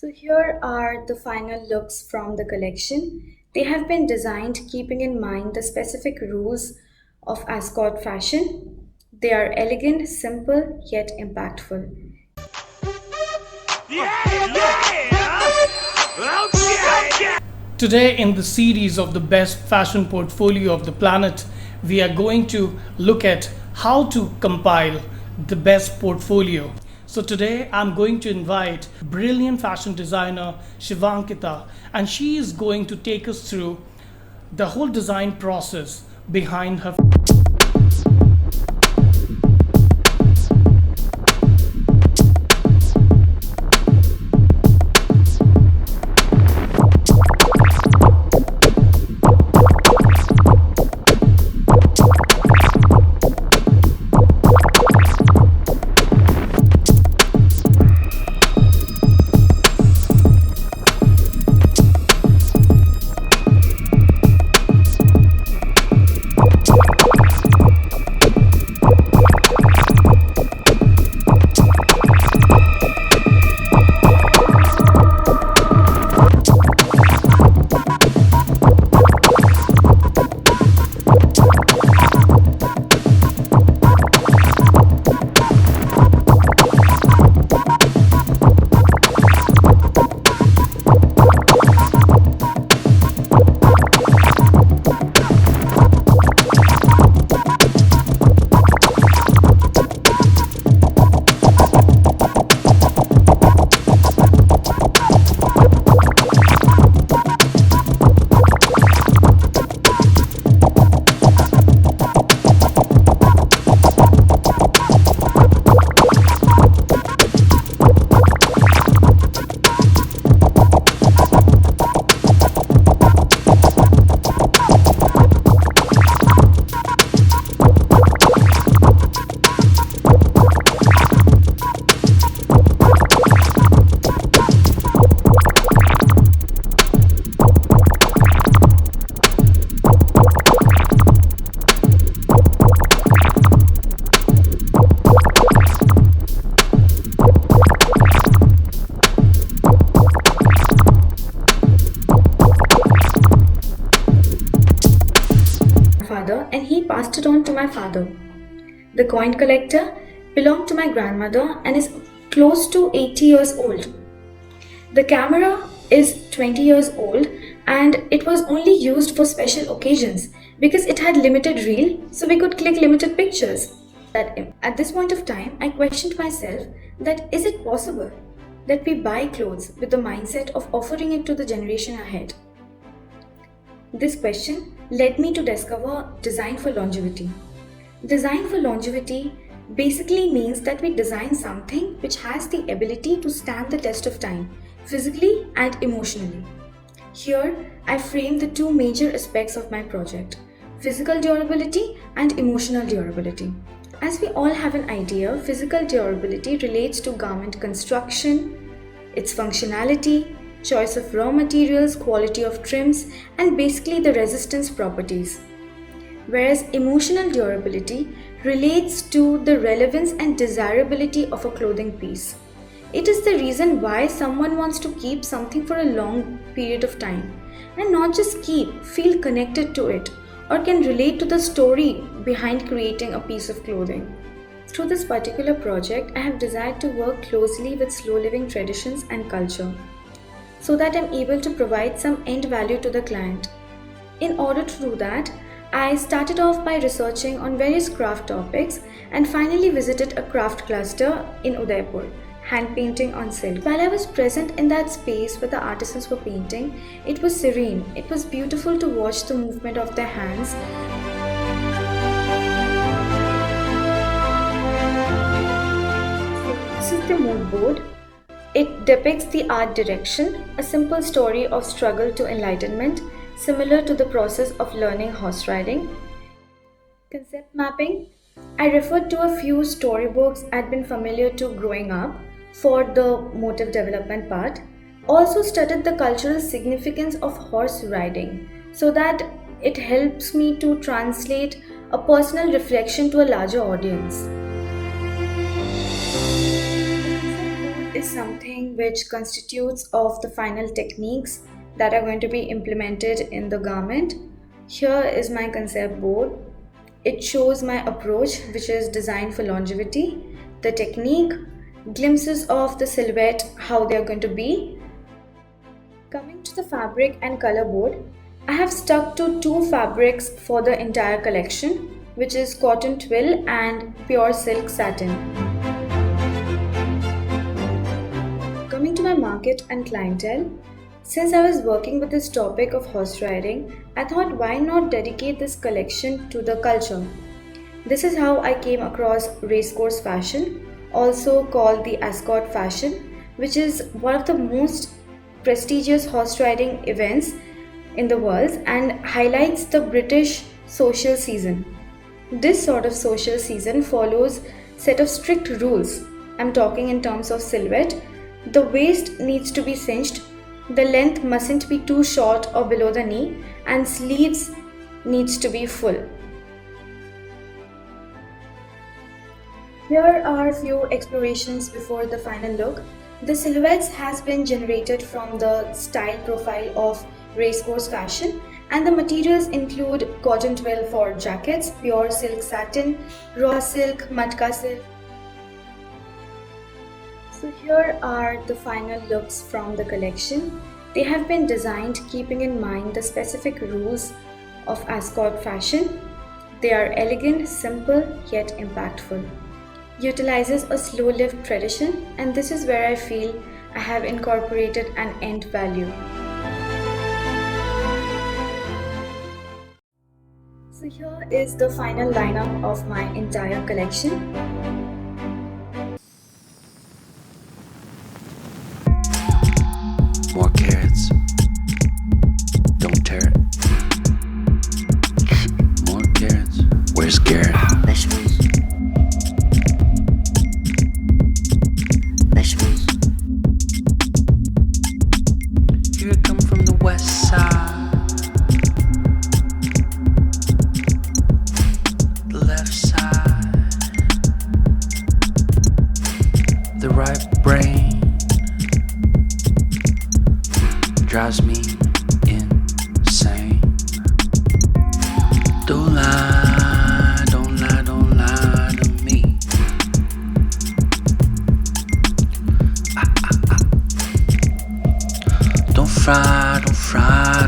So here are the final looks from the collection. They have been designed keeping in mind the specific rules of Ascot fashion. They are elegant, simple, yet impactful. Today, in the series of the best fashion portfolio of the planet, we are going to look at how to compile the best portfolio. So, today I'm going to invite brilliant fashion designer Shivankita, and she is going to take us through the whole design process behind her. Father, and he passed it on to my father. The coin collector belonged to my grandmother and is close to 80 years old. The camera is 20 years old and it was only used for special occasions because it had limited reel, so we could click limited pictures. At this point of time, I questioned myself that is it possible that we buy clothes with the mindset of offering it to the generation ahead? This question led me to discover design for longevity. Design for longevity basically means that we design something which has the ability to stand the test of time, physically and emotionally. Here, I frame the two major aspects of my project: physical durability and emotional durability. As we all have an idea, physical durability relates to garment construction, its functionality, choice of raw materials, quality of trims, and basically the resistance properties. Whereas emotional durability relates to the relevance and desirability of a clothing piece. It is the reason why someone wants to keep something for a long period of time and not just keep, feel connected to it or can relate to the story behind creating a piece of clothing. Through this particular project, I have desired to work closely with slow living traditions and culture, so that I'm able to provide some end value to the client. In order to do that, I started off by researching on various craft topics and finally visited a craft cluster in Udaipur, hand painting on silk. While I was present in that space where the artisans were painting, it was serene. It was beautiful to watch the movement of their hands. This is the mood board. It depicts the art direction, a simple story of struggle to enlightenment, similar to the process of learning horse riding. Concept mapping. I referred to a few storybooks I'd been familiar to growing up for the motive development part. Also studied the cultural significance of horse riding so that it helps me to translate a personal reflection to a larger audience. is something which constitutes of the final techniques that are going to be implemented in the garment. Here is my concept board. It shows my approach, which is designed for longevity, the technique, glimpses of the silhouette, how they are going to be. Coming to the fabric and color board, I have stuck to two fabrics for the entire collection, which is cotton twill and pure silk satin. Coming to my market and clientele, since I was working with this topic of horse riding, I thought why not dedicate this collection to the culture. This is how I came across racecourse fashion, also called the Ascot fashion, which is one of the most prestigious horse riding events in the world and highlights the British social season. This sort of social season follows set of strict rules. I'm talking in terms of silhouette. The waist needs to be cinched, the length mustn't be too short or below the knee, and sleeves needs to be full. Here are a few explorations before the final look. The silhouettes has been generated from the style profile of racecourse fashion, and the materials include cotton twill for jackets, pure silk satin, raw silk, matka silk. So here are the final looks from the collection. They have been designed keeping in mind the specific rules of Ascot fashion. They are elegant, simple, yet impactful. Utilizes a slow-lived tradition, and this is where I feel I have incorporated an end value. So here is the final lineup of my entire collection. More carrots. Don't tear it. More carrots. Where's Garrett? Vegetables. Vegetables. Here I come from the west side. The left side. The right brain drives me insane. Don't lie, don't lie, don't lie to me. Don't fry, don't fry,